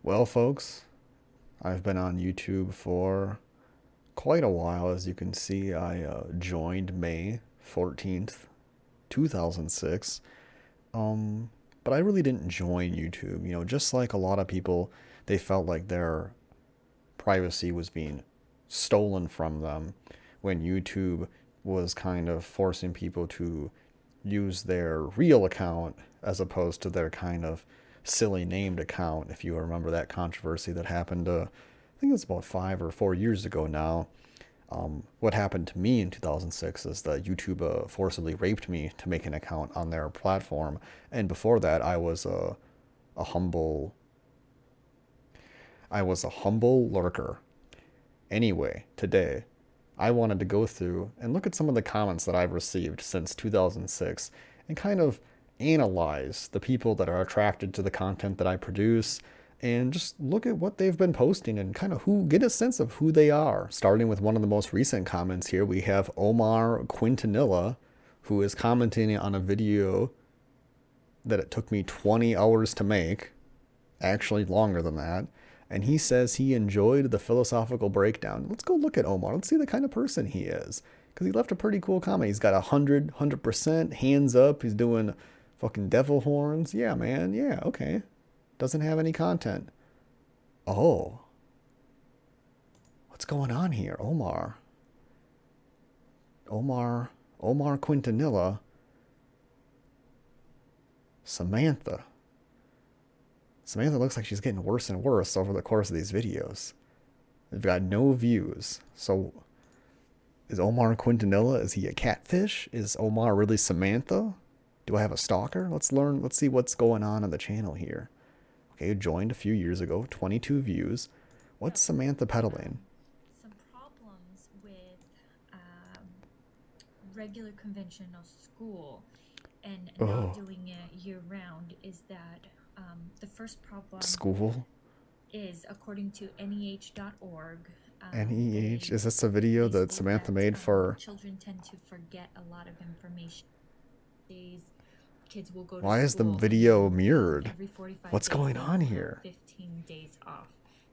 Well, folks, I've been on YouTube for quite a while. As you can see, I joined May 14th, 2006. But I really didn't join YouTube. Just like a lot of people, they felt like their privacy was being stolen from them when YouTube was kind of forcing people to use their real account as opposed to their kind of silly named account. If you remember that controversy that happened, I think it's about 5 or 4 years ago now. What happened to me in 2006 is that YouTube forcibly raped me to make an account on their platform, and before that, a humble, I was a humble lurker. Anyway, today, I wanted to go through and look at some of the comments that I've received since 2006 and kind of analyze the people that are attracted to the content that I produce and just look at what they've been posting and kind of get a sense of who they are. Starting with one of the most recent comments here, we have Omar Quintanilla, who is commenting on a video that it took me 20 hours to make, actually longer than that. And he says he enjoyed the philosophical breakdown. Let's go look at Omar. Let's see the kind of person he is. Because he left a pretty cool comment. He's got 100%, hands up. He's doing fucking devil horns. Yeah, man. Yeah, okay. Doesn't have any content. Oh. What's going on here? Omar Quintanilla. Samantha looks like she's getting worse and worse over the course of these videos. They've got no views. So, is Omar Quintanilla, is he a catfish? Is Omar really Samantha? Do I have a stalker? Let's see what's going on the channel here. Okay, joined a few years ago, 22 views. What's Samantha peddling? Some problems with regular conventional school and not doing it year round is that the first problem school is, according to NEH.org. NEH? Is this a video that Samantha made for... Children tend to forget a lot of information. These kids will go to Why is the video mirrored? Every 45 What's days going on here? 15 days off.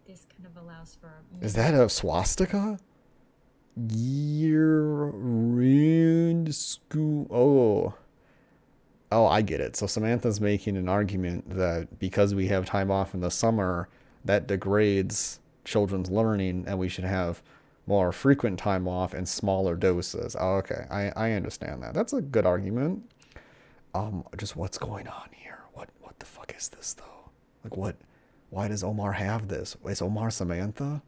This kind of allows for... Is that a swastika? Year-round school... Oh, I get it. So Samantha's making an argument that because we have time off in the summer, that degrades children's learning and we should have more frequent time off and smaller doses. Oh, okay, I understand that. That's a good argument. Just what's going on here? What the fuck is this though? Like why does Omar have this? Is Omar Samantha?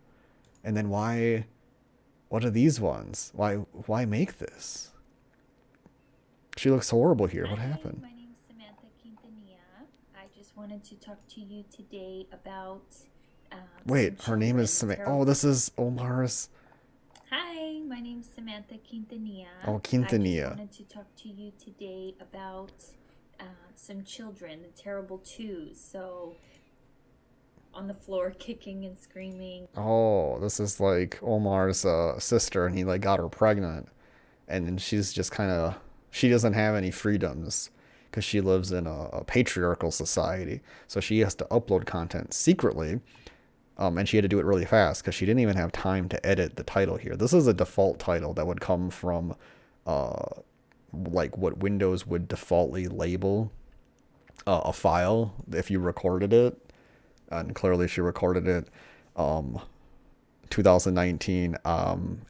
And then what are these ones? Why make this? She looks horrible here. What happened? My name's Samantha Quintanilla. I just wanted to talk to you today about... Wait, her name is Samantha. Oh, this is Omar's... Hi, my name's Samantha Quintanilla. Oh, Quintanilla. I just wanted to talk to you today about some children, the terrible twos. So, on the floor, kicking and screaming. Oh, this is like Omar's sister, and he like got her pregnant. And then she's just kind of... She doesn't have any freedoms because she lives in a patriarchal society. So she has to upload content secretly. And she had to do it really fast because she didn't even have time to edit the title here. This is a default title that would come from like what Windows would defaultly label a file if you recorded it. And clearly she recorded it 2019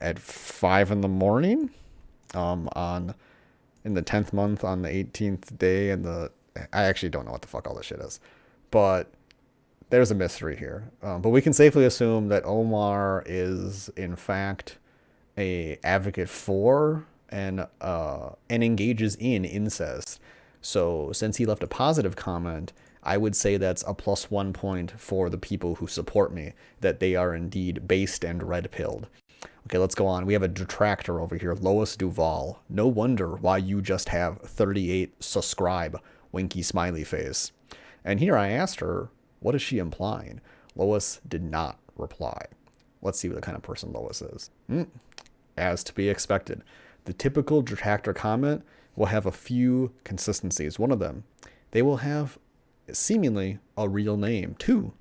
at 5 in the morning in the 10th month on the 18th day, and I actually don't know what the fuck all this shit is, but there's a mystery here. But we can safely assume that Omar is in fact a advocate for and engages in incest. So since he left a positive comment, I would say that's a +1 point for the people who support me, that they are indeed based and red-pilled. Okay, let's go on. We have a detractor over here, Lois Duval. No wonder why you just have 38 subscribe, winky smiley face. And here I asked her, what is she implying? Lois did not reply. Let's see what kind of person Lois is. As to be expected, the typical detractor comment will have a few consistencies. One of them, they will have seemingly a real name. Two,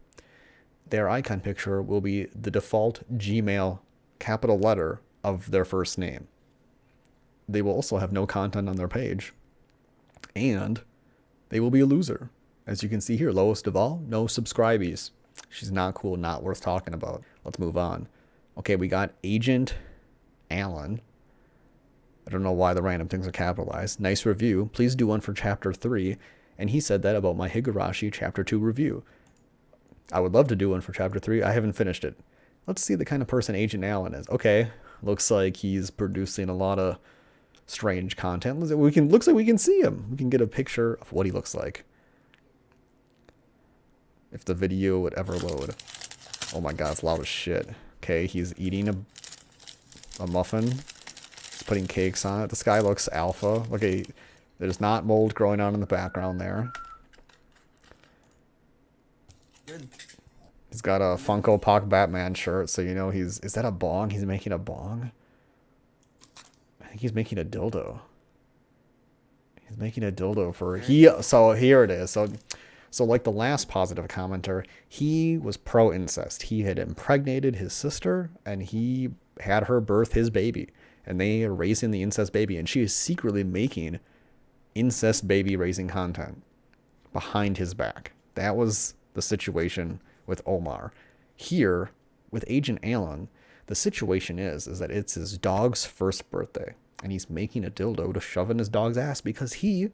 their icon picture will be the default Gmail capital letter of their first name. They will also have no content on their page. And they will be a loser. As you can see here, lowest of all, no subscribees. She's not cool, not worth talking about. Let's move on. Okay, we got Agent Allen. I don't know why the random things are capitalized. Nice review. Please do one for Chapter 3. And he said that about my Higurashi Chapter 2 review. I would love to do one for Chapter 3. I haven't finished it. Let's see the kind of person Agent Allen is. Okay, looks like he's producing a lot of strange content. Looks like we can see him. We can get a picture of what he looks like. If the video would ever load. Oh my god, it's loud as shit. Okay, he's eating a muffin. He's putting cakes on it. This guy looks alpha. Okay, there's not mold growing on in the background there. Good. He's got a Funko Pop Batman shirt, so you know is that a bong? He's making a bong? I think he's making a dildo. He's making a dildo for so here it is. So like the last positive commenter, he was pro incest. He had impregnated his sister and he had her birth his baby. And they are raising the incest baby, and she is secretly making incest baby raising content behind his back. That was the situation with Omar. Here, with Agent Allen, the situation is that it's his dog's first birthday, and he's making a dildo to shove in his dog's ass because he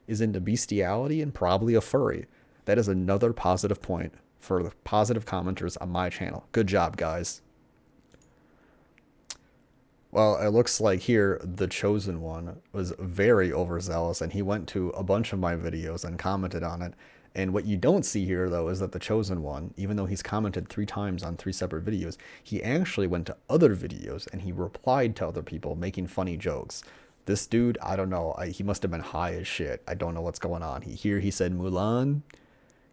is into bestiality and probably a furry. That is another positive point for the positive commenters on my channel. Good job, guys. Well, it looks like here the chosen one was very overzealous, and he went to a bunch of my videos and commented on it. And what you don't see here, though, is that the chosen one, even though he's commented 3 times on 3 separate videos, he actually went to other videos and he replied to other people making funny jokes. This dude, I don't know, he must have been high as shit. I don't know what's going on. Here he said Mulan.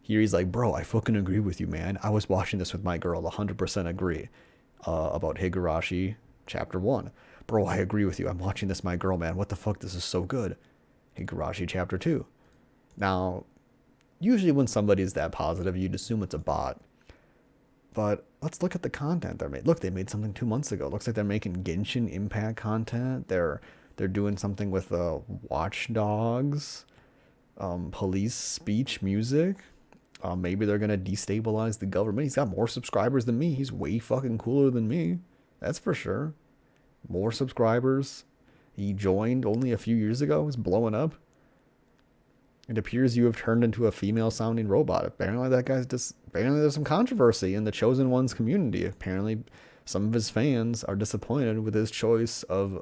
Here he's like, bro, I fucking agree with you, man. I was watching this with my girl, 100% agree about Higurashi Chapter 1. Bro, I agree with you. I'm watching this with my girl, man. What the fuck? This is so good. Higurashi Chapter 2. Now, usually when somebody's that positive, you'd assume it's a bot. But let's look at the content they're made. Look, they made something 2 months ago. Looks like they're making Genshin Impact content. They're doing something with Watch Dogs, police speech music. Maybe they're going to destabilize the government. He's got more subscribers than me. He's way fucking cooler than me. That's for sure. More subscribers. He joined only a few years ago. He's blowing up. It appears you have turned into a female-sounding robot. Apparently apparently there's some controversy in the Chosen One's community. Apparently some of his fans are disappointed with his choice of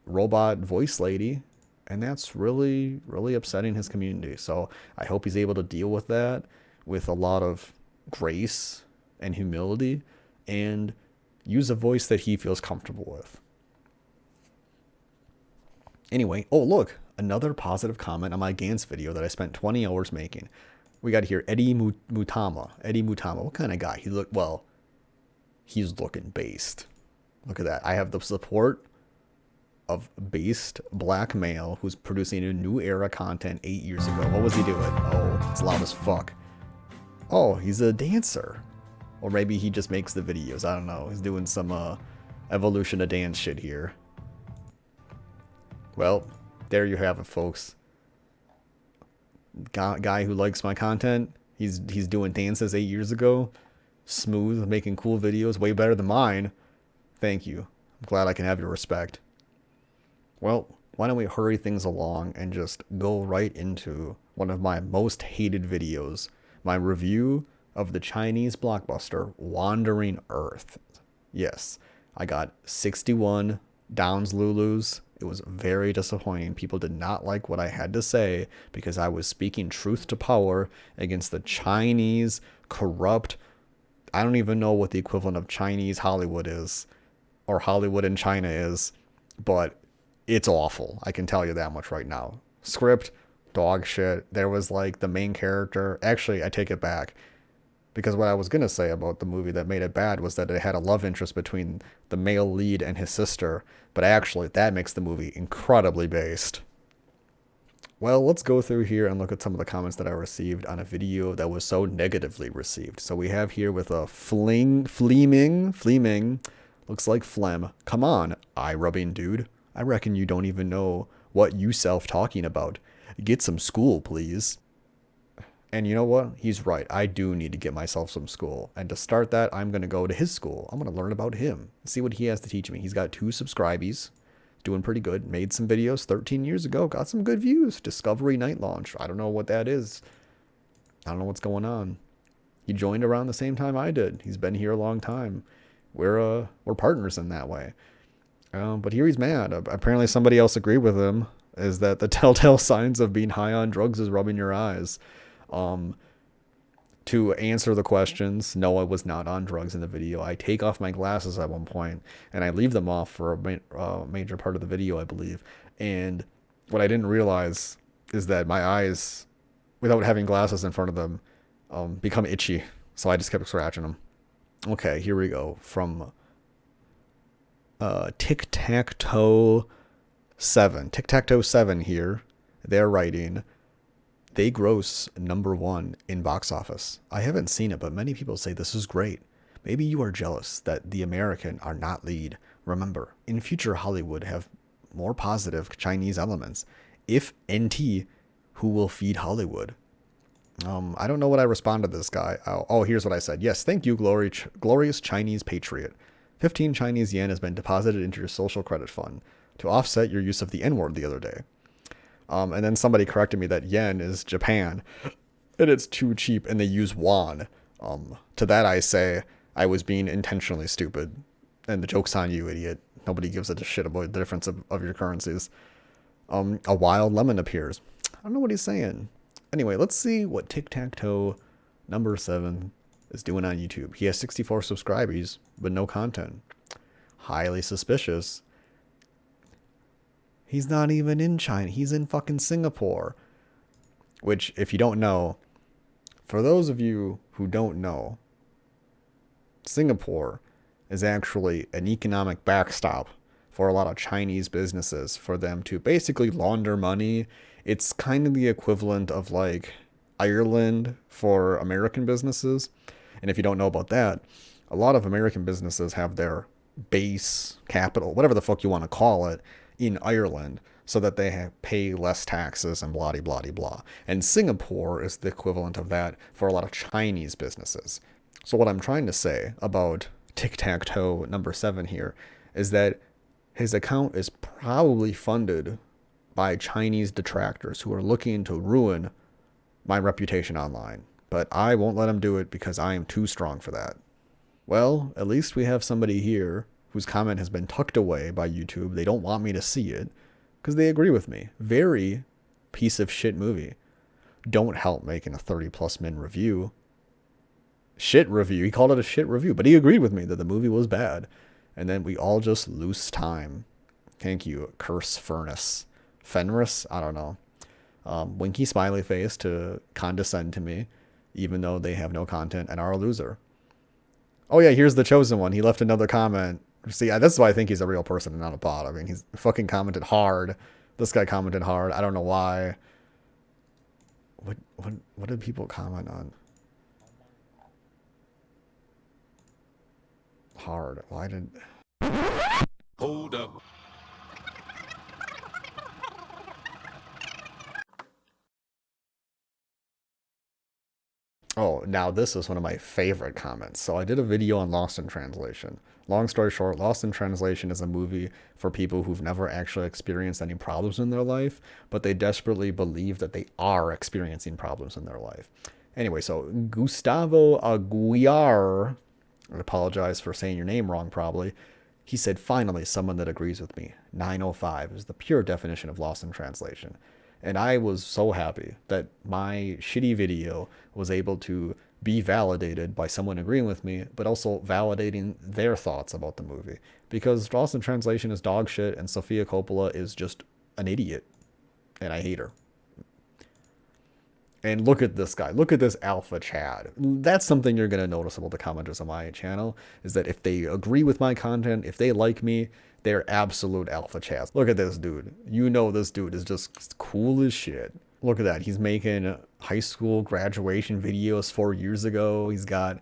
robot voice lady, and that's really, really upsetting his community. So I hope he's able to deal with that with a lot of grace and humility and use a voice that he feels comfortable with. Anyway, oh look, another positive comment on my Gantz video that I spent 20 hours making. We got here Eddie Mutama. Eddie Mutama, what kind of guy? He's looking based. Look at that. I have the support of based black male who's producing a new era content 8 years ago. What was he doing? Oh, it's loud as fuck. Oh, he's a dancer. Or maybe he just makes the videos. I don't know. He's doing some evolution of dance shit here. Well, there you have it, folks. Guy who likes my content. He's doing dances 8 years ago. Smooth, making cool videos, way better than mine. Thank you. I'm glad I can have your respect. Well, why don't we hurry things along and just go right into one of my most hated videos. My review of the Chinese blockbuster, Wandering Earth. Yes, I got 61 Downs Lulus. It was very disappointing. People did not like what I had to say because I was speaking truth to power against the Chinese corrupt. I don't even know what the equivalent of Chinese Hollywood is, or Hollywood in China is, but it's awful. I can tell you that much right now. Script, dog shit. There was like the main character. Actually, I take it back. Because what I was going to say about the movie that made it bad was that it had a love interest between the male lead and his sister. But actually, that makes the movie incredibly based. Well, let's go through here and look at some of the comments that I received on a video that was so negatively received. So we have here with a fleeming, looks like phlegm. Come on, eye rubbing dude. I reckon you don't even know what you self talking about. Get some school, please. And you know what? He's right. I do need to get myself some school. And to start that, I'm going to go to his school. I'm going to learn about him, see what he has to teach me. He's got 2 subscribees, doing pretty good. Made some videos 13 years ago, got some good views. Discovery Night Launch. I don't know what that is. I don't know what's going on. He joined around the same time I did. He's been here a long time. We're partners in that way. But here he's mad. Apparently somebody else agreed with him. Is that the telltale signs of being high on drugs is rubbing your eyes? To answer the questions, no, I was not on drugs in the video. I take off my glasses at one point, and I leave them off for a major part of the video, I believe. And what I didn't realize is that my eyes, without having glasses in front of them, become itchy. So I just kept scratching them. Okay, here we go. From Tic-Tac-Toe 7. Tic-Tac-Toe 7 here. They're writing, they gross #1 in box office. I haven't seen it, but many people say this is great. Maybe you are jealous that the American are not lead. Remember, in future Hollywood have more positive Chinese elements. If NT, who will feed Hollywood? I don't know what I responded to this guy. Oh, here's what I said. Yes, thank you, glorious Chinese patriot. 15 Chinese yen has been deposited into your social credit fund to offset your use of the N-word the other day. And then somebody corrected me that yen is Japan, and it's too cheap, and they use won. To that I say, I was being intentionally stupid, and the joke's on you, idiot. Nobody gives a shit about the difference of your currencies. A wild lemon appears. I don't know what he's saying. Anyway, let's see what Tic-Tac-Toe #7 is doing on YouTube. He has 64 subscribers, but no content. Highly suspicious. He's not even in China. He's in fucking Singapore. Which, if you don't know, for those of you who don't know, Singapore is actually an economic backstop for a lot of Chinese businesses for them to basically launder money. It's kind of the equivalent of like Ireland for American businesses. And if you don't know about that, a lot of American businesses have their base capital, whatever the fuck you want to call it, in Ireland so that they pay less taxes and blah, blah, blah, blah. And Singapore is the equivalent of that for a lot of Chinese businesses. So what I'm trying to say about Tic-Tac-Toe #7 here is that his account is probably funded by Chinese detractors who are looking to ruin my reputation online. But I won't let him do it because I am too strong for that. Well, at least we have somebody here whose comment has been tucked away by YouTube. They don't want me to see it because they agree with me. Very piece of shit movie. Don't help making a 30+ min review. Shit review. He called it a shit review, but he agreed with me that the movie was bad. And then we all just lose time. Thank you, Curse Furnace. Fenris? I don't know. Winky smiley face to condescend to me, even though they have no content and are a loser. Oh yeah, here's the chosen one. He left another comment. See, that's why I think he's a real person and not a bot. I mean, he's fucking commented hard. This guy commented hard. I don't know why. What did people comment on? Hard. Why did... Hold up. Oh, now this is one of my favorite comments. So I did a video on Lost in Translation. Long story short, Lost in Translation is a movie for people who've never actually experienced any problems in their life, but they desperately believe that they are experiencing problems in their life. Anyway, so Gustavo Aguiar, I apologize for saying your name wrong probably, he said, finally, someone that agrees with me. 905 is the pure definition of Lost in Translation. And I was so happy that my shitty video was able to be validated by someone agreeing with me, but also validating their thoughts about the movie. Because Lost in Translation is dog shit, and Sofia Coppola is just an idiot. And I hate her. And look at this guy. Look at this alpha Chad. That's something you're going to notice about the commenters on my channel, is that if they agree with my content, if they like me, they're absolute alpha Chads. Look at this dude. You know this dude is just cool as shit. Look at that. He's making high school graduation videos 4 years ago. He's got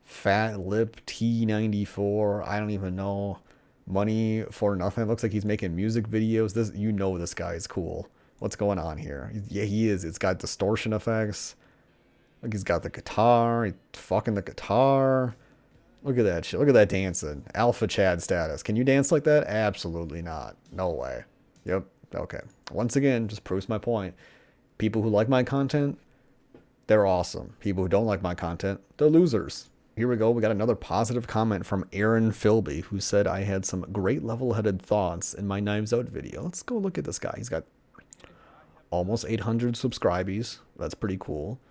Fat Lip T94. I don't even know. Money for nothing. It looks like he's making music videos. This, you know, this guy is cool. What's going on here? Yeah, he is. It's got distortion effects. Look, he's got the guitar. He's fucking the guitar. Look at that shit. Look at that dancing. Alpha Chad status. Can you dance like that? Absolutely not. No way. Yep. Okay. Once again, just proves my point. People who like my content, they're awesome. People who don't like my content, they're losers. Here we go. We got another positive comment from Aaron Philby, who said I had some great level-headed thoughts in my Knives Out video. Let's go look at this guy. He's got almost 800 subscribers. That's pretty cool.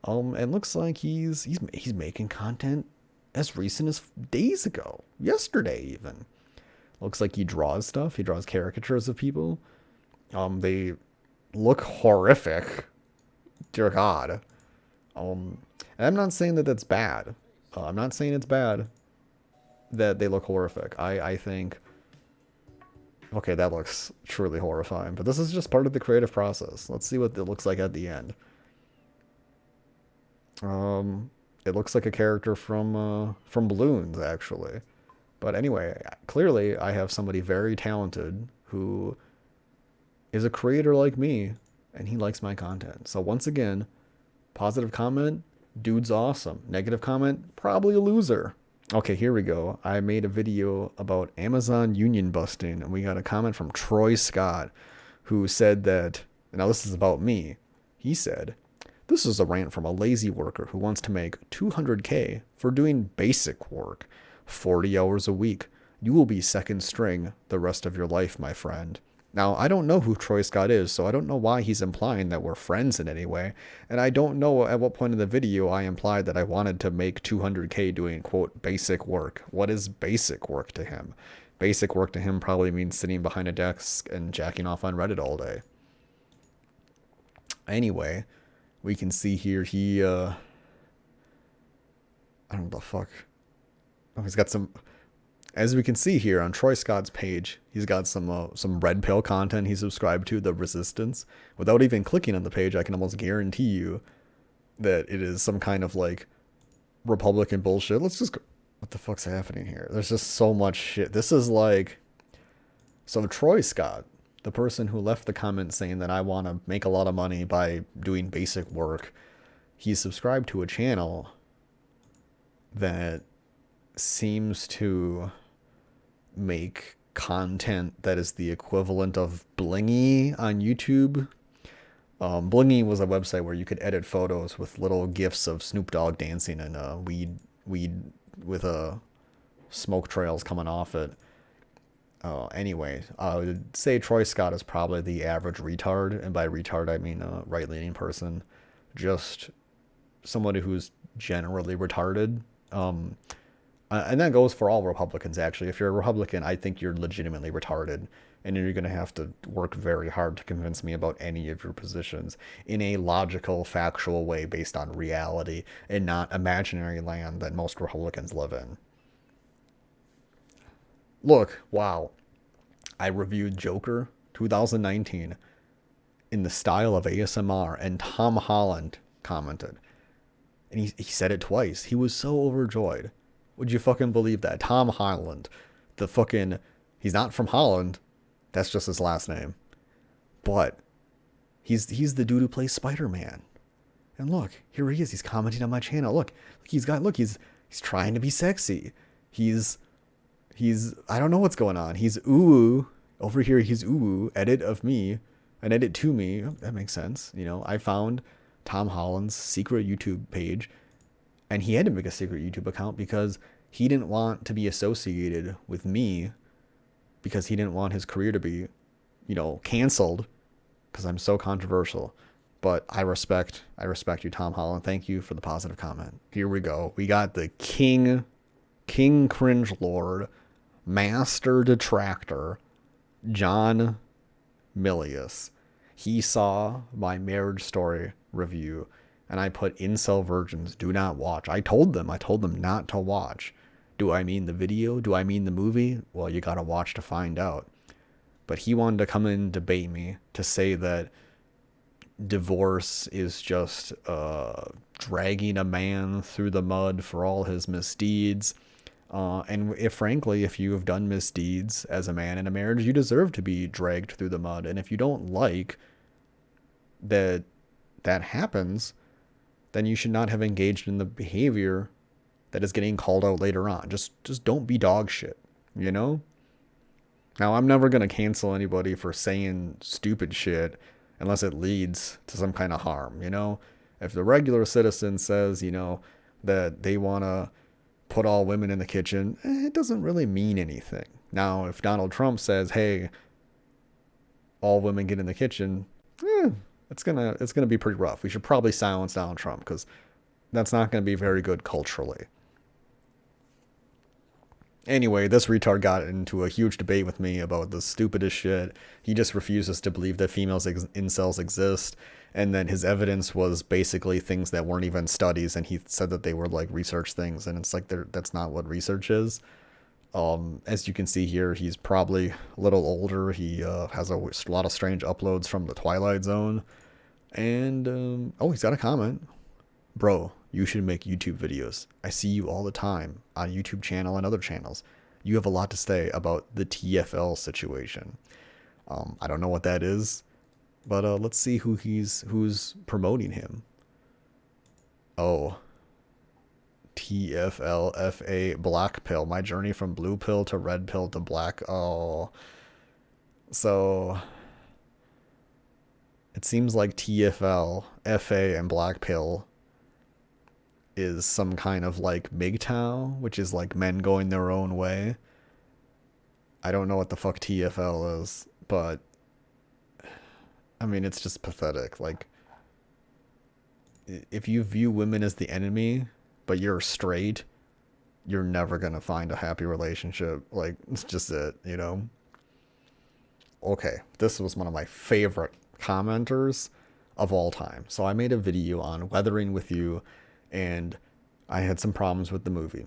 And looks like he's making content as recent as days ago, yesterday even. Looks like he draws stuff. He draws caricatures of people. They look horrific. Dear God. And I'm not saying that that's bad. I'm not saying it's bad that they look horrific. I think, okay, that looks truly horrifying, but this is just part of the creative process. Let's see what it looks like at the end. It looks like a character from Balloons, actually. But anyway, clearly I have somebody very talented who is a creator like me, and he likes my content. So once again, positive comment, dude's awesome. Negative comment, probably a loser. Okay, here we go. I made a video about Amazon union busting, and we got a comment from Troy Scott, who said that, now this is about me. He said, this is a rant from a lazy worker who wants to make $200K for doing basic work, 40 hours a week. You will be second string the rest of your life, my friend. Now, I don't know who Troy Scott is, so I don't know why he's implying that we're friends in any way. And I don't know at what point in the video I implied that I wanted to make 200K doing, quote, basic work. What is basic work to him? Basic work to him probably means sitting behind a desk and jacking off on Reddit all day. Anyway, we can see here he, I don't know the fuck. Oh, he's got some... As we can see here on Troy Scott's page, he's got some red pill content he's subscribed to, The Resistance. Without even clicking on the page, I can almost guarantee you that it is some kind of like Republican bullshit. Let's just go. What the fuck's happening here? There's just so much shit. This is like... So Troy Scott, the person who left the comment saying that I want to make a lot of money by doing basic work, he's subscribed to a channel that seems to make content that is the equivalent of Blingy on YouTube. Blingy was a website where you could edit photos with little gifs of Snoop Dogg dancing and weed with smoke trails coming off it. Anyway, I would say Troy Scott is probably the average retard, and by retard I mean a right-leaning person, just somebody who's generally retarded. And that goes for all Republicans, actually. If you're a Republican, I think you're legitimately retarded, and you're going to have to work very hard to convince me about any of your positions in a logical, factual way based on reality and not imaginary land that most Republicans live in. Look, wow. I reviewed Joker 2019 in the style of ASMR, and Tom Holland commented. And he said it twice. He was so overjoyed. Would you fucking believe that? Tom Holland. The fucking... He's not from Holland. That's just his last name. But he's the dude who plays Spider-Man. And look, here he is. He's commenting on my channel. Look, he's trying to be sexy. He's I don't know what's going on. He's ooh. Over here, he's ooh. Edit of me. An edit to me. That makes sense. You know, I found Tom Holland's secret YouTube page, and he had to make a secret YouTube account because he didn't want to be associated with me, because he didn't want his career to be, you know, canceled because I'm so controversial. But I respect you, Tom Holland. Thank you for the positive comment. Here we go. We got the King Cringe Lord, Master Detractor, John Milius. He saw my Marriage Story review, and I put incel virgins do not watch. I told them not to watch. Do I mean the video? Do I mean the movie? Well, you gotta watch to find out. But he wanted to come in and debate me to say that divorce is just dragging a man through the mud for all his misdeeds. And if frankly, if you have done misdeeds as a man in a marriage, you deserve to be dragged through the mud. And if you don't like that happens, then you should not have engaged in the behavior that is getting called out later on. Just don't be dog shit, you know? Now, I'm never going to cancel anybody for saying stupid shit unless it leads to some kind of harm, you know? If the regular citizen says, you know, that they want to put all women in the kitchen, it doesn't really mean anything. Now, if Donald Trump says, hey, all women get in the kitchen, it's gonna be pretty rough. We should probably silence Donald Trump because that's not going to be very good culturally. Anyway, this retard got into a huge debate with me about the stupidest shit. He just refuses to believe that incels exist. And then his evidence was basically things that weren't even studies. And he said that they were like research things. And it's like, that's not what research is. As you can see here, he's probably a little older. He has a lot of strange uploads from the Twilight Zone. And, he's got a comment. Bro, you should make YouTube videos. I see you all the time on YouTube channel and other channels. You have a lot to say about the TFL situation. I don't know what that is, but let's see who's promoting him. Oh, TFL FA black pill. My journey from blue pill to red pill to black. Oh, so it seems like TFL FA and black pill is some kind of like MGTOW, which is like men going their own way. I don't know what the fuck TFL is, but I mean, it's just pathetic. Like, if you view women as the enemy, but you're straight, you're never gonna find a happy relationship. Like, it's just it, you know? Okay, this was one of my favorite commenters of all time. So I made a video on Weathering with You, and I had some problems with the movie.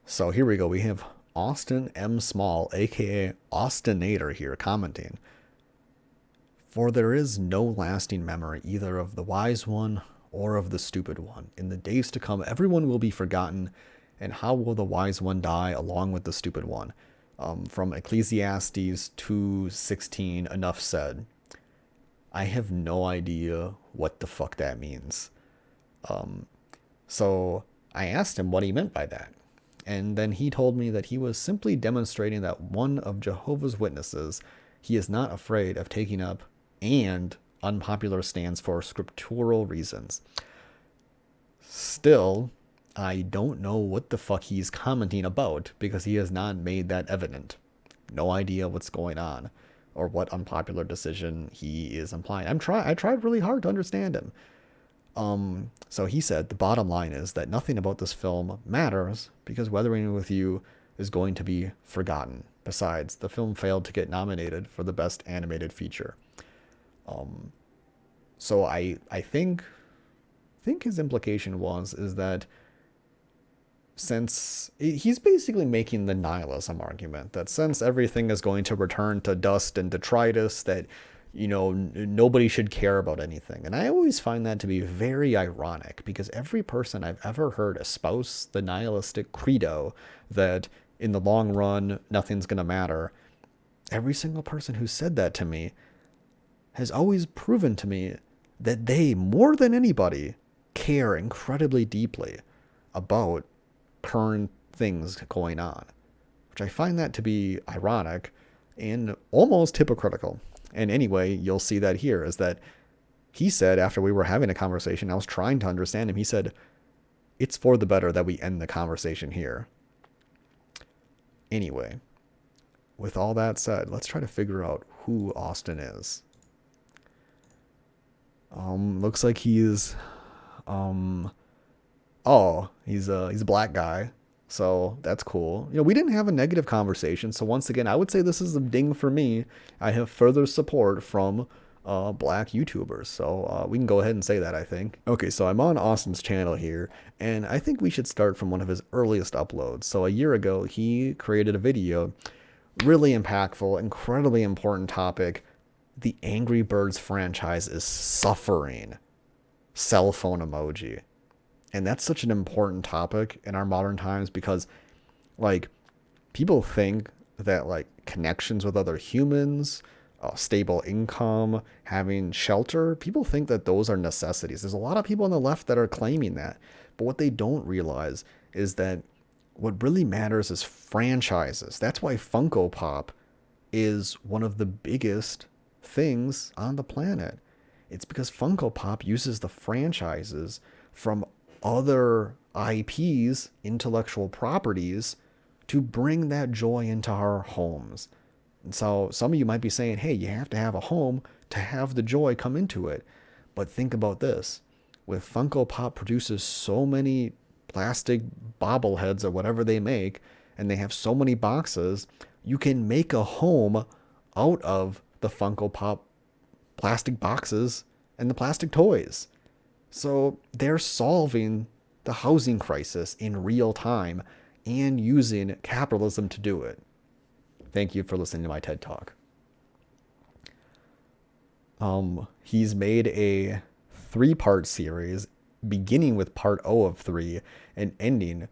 So here we go. We have Austin M. Small, aka Austinator, here commenting. For there is no lasting memory either of the wise one or of the stupid one. In the days to come, everyone will be forgotten, and how will the wise one die along with the stupid one? From Ecclesiastes 2:16, enough said. I have no idea what the fuck that means. So I asked him what he meant by that. And then he told me that he was simply demonstrating that one of Jehovah's Witnesses, he is not afraid of taking up and unpopular stands for scriptural reasons. Still, I don't know what the fuck he's commenting about because he has not made that evident. No idea what's going on or what unpopular decision he is implying. I tried really hard to understand him. So he said the bottom line is that nothing about this film matters because Weathering with You is going to be forgotten. Besides, the film failed to get nominated for the Best Animated Feature. So I think his implication is that since he's basically making the nihilism argument that since everything is going to return to dust and detritus, that you know, nobody should care about anything. And I always find that to be very ironic because every person I've ever heard espouse the nihilistic credo that in the long run, nothing's going to matter. Every single person who said that to me has always proven to me that they, more than anybody, care incredibly deeply about current things going on, which I find that to be ironic and almost hypocritical. And anyway, you'll see that here is that he said after we were having a conversation, I was trying to understand him. He said, it's for the better that we end the conversation here. Anyway, with all that said, let's try to figure out who Austin is. Looks like he's he's a black guy. So that's cool. You know, we didn't have a negative conversation. So once again, I would say this is a ding for me. I have further support from black YouTubers. So we can go ahead and say that, I think. Okay, so I'm on Austin's channel here, and I think we should start from one of his earliest uploads. So a year ago, he created a video, really impactful, incredibly important topic. The Angry Birds franchise is suffering. Cell phone emoji. And that's such an important topic in our modern times because, like, people think that, like, connections with other humans, stable income, having shelter, people think that those are necessities. There's a lot of people on the left that are claiming that. But what they don't realize is that what really matters is franchises. That's why Funko Pop is one of the biggest things on the planet. It's because Funko Pop uses the franchises from other IPs, intellectual properties, to bring that joy into our homes. And so some of you might be saying, hey, you have to have a home to have the joy come into it. But think about this. With Funko Pop produces so many plastic bobbleheads or whatever they make, and they have so many boxes, you can make a home out of the Funko Pop plastic boxes and the plastic toys. So they're solving the housing crisis in real time and using capitalism to do it. Thank you for listening to my TED Talk. He's made a 3-part series beginning with part O of 3 and ending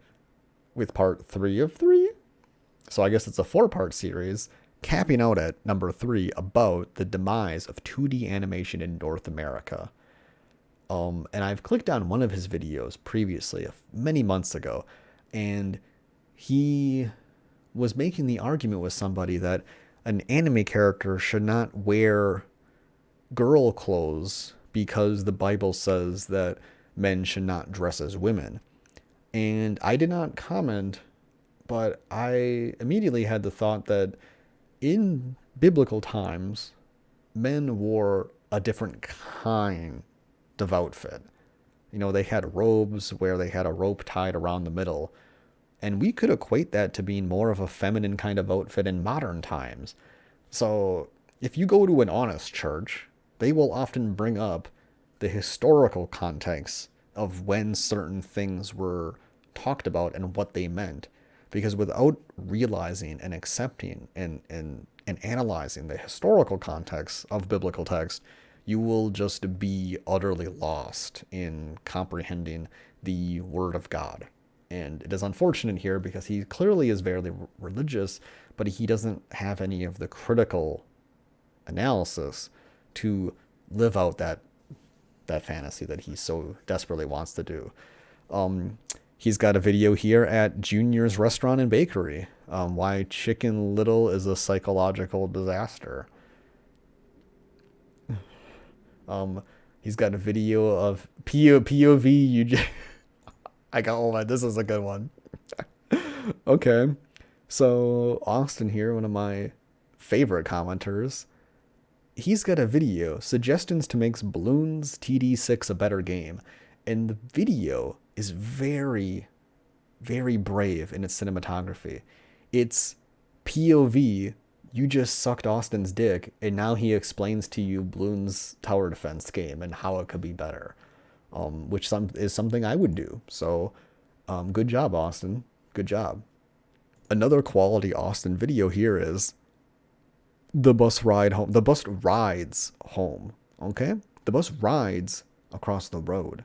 with part 3 of 3. So I guess it's a 4-part series, capping out at number 3 about the demise of 2D animation in North America. And I've clicked on one of his videos previously, many months ago, and he was making the argument with somebody that an anime character should not wear girl clothes because the Bible says that men should not dress as women. And I did not comment, but I immediately had the thought that in biblical times, men wore a different kind of outfit. You know, they had robes where they had a rope tied around the middle. And we could equate that to being more of a feminine kind of outfit in modern times. So if you go to an honest church, they will often bring up the historical context of when certain things were talked about and what they meant. Because without realizing and accepting and analyzing the historical context of biblical text, you will just be utterly lost in comprehending the Word of God. And it is unfortunate here because he clearly is very religious, but he doesn't have any of the critical analysis to live out that fantasy that he so desperately wants to do. He's got a video here at Junior's Restaurant and Bakery, why Chicken Little is a psychological disaster. He's got a video of POV. I got all that. This is a good one. Okay. So Austin here, one of my favorite commenters, he's got a video, suggestions to make Bloons TD6 a better game. And the video is very, very brave in its cinematography. It's POV, you just sucked Austin's dick, and now he explains to you Bloons tower defense game and how it could be better. Which is something I would do. So, good job, Austin. Good job. Another quality Austin video here is the bus ride home. The bus rides home. Okay? The bus rides across the road.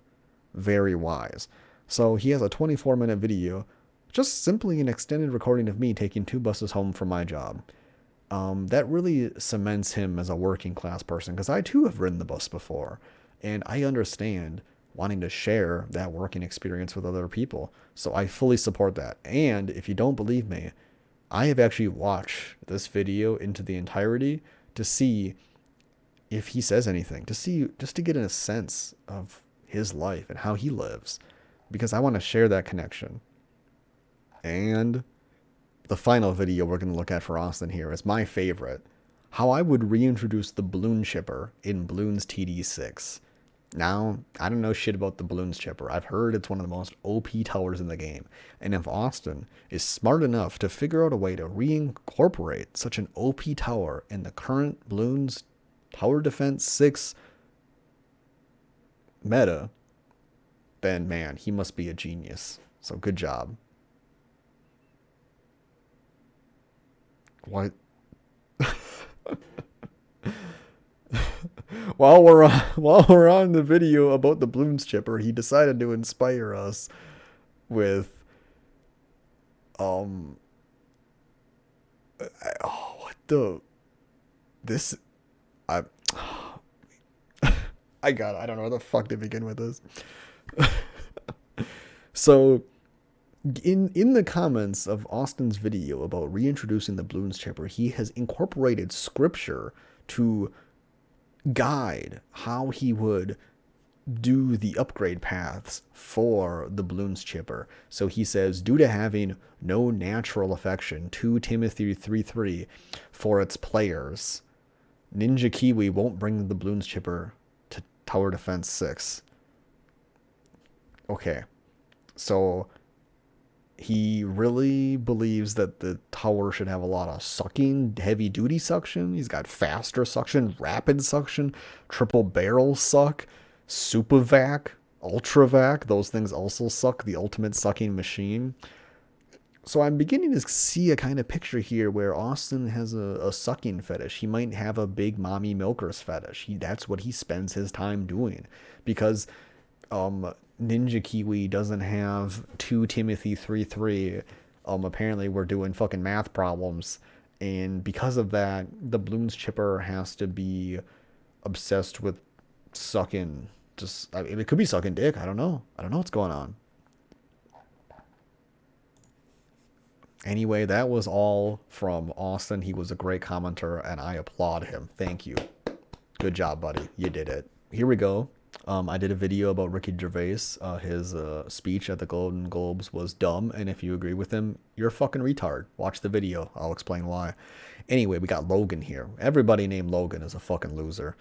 Very wise. So he has a 24-minute video, just simply an extended recording of me taking 2 buses home from my job. That really cements him as a working class person, because I too have ridden the bus before, and I understand wanting to share that working experience with other people. So I fully support that. And if you don't believe me, I have actually watched this video into the entirety to see if he says anything, just to get a sense of his life and how he lives, because I want to share that connection. And the final video we're going to look at for Austin here is my favorite, how I would reintroduce the balloon chipper in Bloons TD6. Now, I don't know shit about the Bloons chipper. I've heard it's one of the most OP towers in the game. And if Austin is smart enough to figure out a way to reincorporate such an OP tower in the current Bloons Tower Defense 6 meta, then man, he must be a genius. So good job. What? while we're on the video about the Bloons chipper, he decided to inspire us with oh, what the this I I don't know where the fuck to begin with this. So in the comments of Austin's video about reintroducing the Bloons chipper, he has incorporated scripture to guide how he would do the upgrade paths for the Bloons chipper. So he says, due to having no natural affection, 2 Timothy 3:3 for its players, Ninja Kiwi won't bring the Bloons chipper to Tower Defense 6. Okay, so he really believes that the tower should have a lot of sucking, heavy duty suction. He's got faster suction, rapid suction, triple barrel suck, super vac, ultra vac. Those things also suck, the ultimate sucking machine. So I'm beginning to see a kind of picture here where Austin has a sucking fetish. He might have a big mommy milkers fetish. That's what he spends his time doing. Because Ninja Kiwi doesn't have 2 Timothy 3:3. Apparently we're doing fucking math problems, and because of that, the Bloons chipper has to be obsessed with sucking. Just, I mean, it could be sucking dick. I don't know what's going on. Anyway, that was all from Austin. He was a great commenter, and I applaud him. Thank you. Good job, buddy. You did it. Here we go. I did a video about Ricky Gervais. His speech at the Golden Globes was dumb, and if you agree with him, you're a fucking retard. Watch the video. I'll explain why. Anyway, we got Logan here. Everybody named Logan is a fucking loser.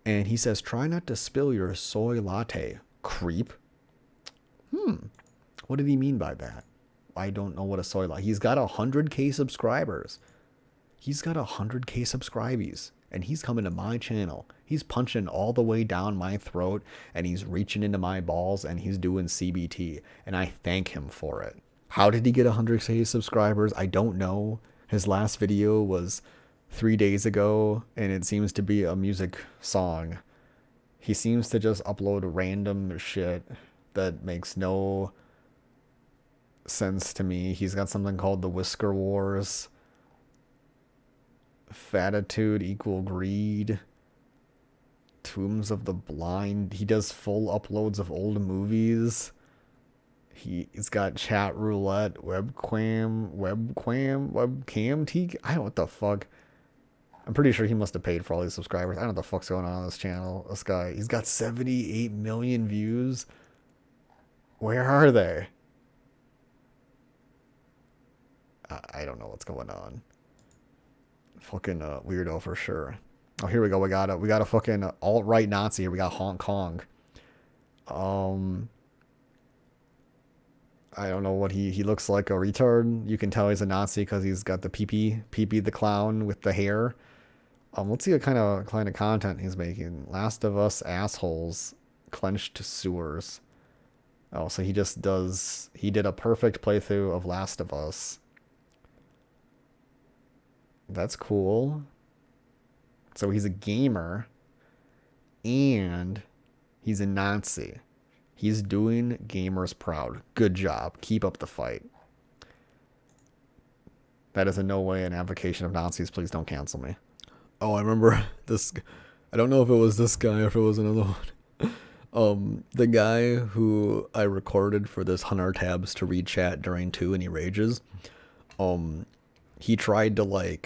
And he says, try not to spill your soy latte, creep. What did he mean by that? I don't know what a soy latte... He's got 100K subscribers. He's got 100K subscribees. And he's coming to my channel. He's punching all the way down my throat, and he's reaching into my balls, and he's doing CBT. And I thank him for it. How did he get 100K subscribers? I don't know. His last video was 3 days ago, and it seems to be a music song. He seems to just upload random shit that makes no sense to me. He's got something called the Whisker Wars. Fatitude equal greed. Tombs of the Blind. He does full uploads of old movies. He's got chat roulette, webcam, I don't know what the fuck. I'm pretty sure he must have paid for all these subscribers. I don't know what the fuck's going on this channel. This guy, he's got 78 million views. Where are they? I don't know what's going on. Fucking weirdo for sure. Oh, here we go. We got a fucking alt-right Nazi here. We got Hong Kong. I don't know what he looks like, a retard. You can tell he's a Nazi because he's got the PP the clown with the hair. Let's see what kind of content he's making. Last of Us assholes, clenched sewers. Oh, so he did a perfect playthrough of Last of Us. That's cool. So he's a gamer and he's a Nazi. He's doing gamers proud. Good job. Keep up the fight. That is in no way an advocation of Nazis. Please don't cancel me. Oh, I remember this. I don't know if it was this guy or if it was another one. The guy who I recorded for this 100 tabs to read chat during 2 and he rages. He tried to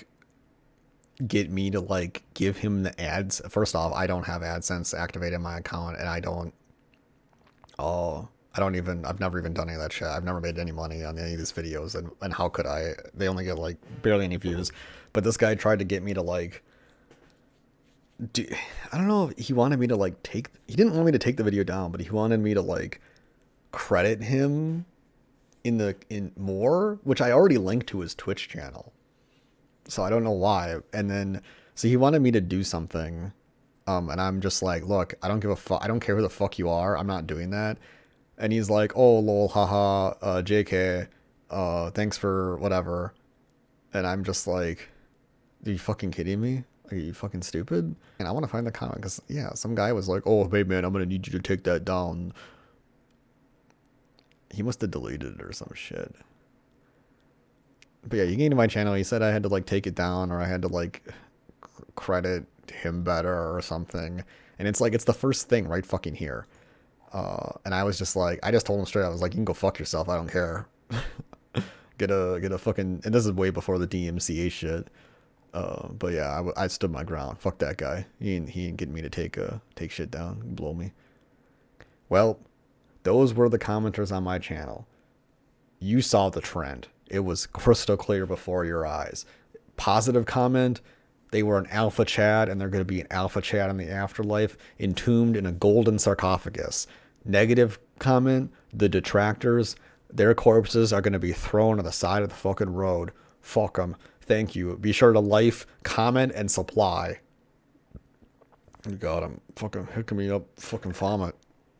get me to give him the ads. First off, I don't have AdSense activated in my account, and I've never even done any of that shit. I've never made any money on any of these videos, and how could I? They only get barely any views. But this guy tried to get me to I don't know if he wanted me to he didn't want me to take the video down, but he wanted me to credit him in more, which I already linked to his Twitch channel. So I don't know why. And then So he wanted me to do something, and I'm just like, look, I don't give a fuck. I don't care who the fuck you are. I'm not doing that. And he's like, oh lol, haha, JK, thanks for whatever. And I'm just like, are you fucking kidding me? Are you fucking stupid? And I want to find the comment because yeah, some guy was like, oh hey man, I'm gonna need you to take that down. He must have deleted it or some shit. But yeah, you came to my channel. He said I had to like take it down or I had to like credit him better or something. And it's like, it's the first thing right fucking here. And I was just like, I just told him straight. I was like, you can go fuck yourself. I don't care. get a fucking, and this is way before the DMCA shit. But yeah, I stood my ground. Fuck that guy. He ain't getting me to take shit down, blow me. Well, those were the commenters on my channel. You saw the trend. It was crystal clear before your eyes. Positive comment, they were an alpha Chad and they're going to be an alpha Chad in the afterlife, entombed in a golden sarcophagus. Negative comment, the detractors, their corpses are going to be thrown on the side of the fucking road. Fuck them. Thank you. Be sure to like, comment, and supply. God, I'm fucking hooking me up. Fucking vomit.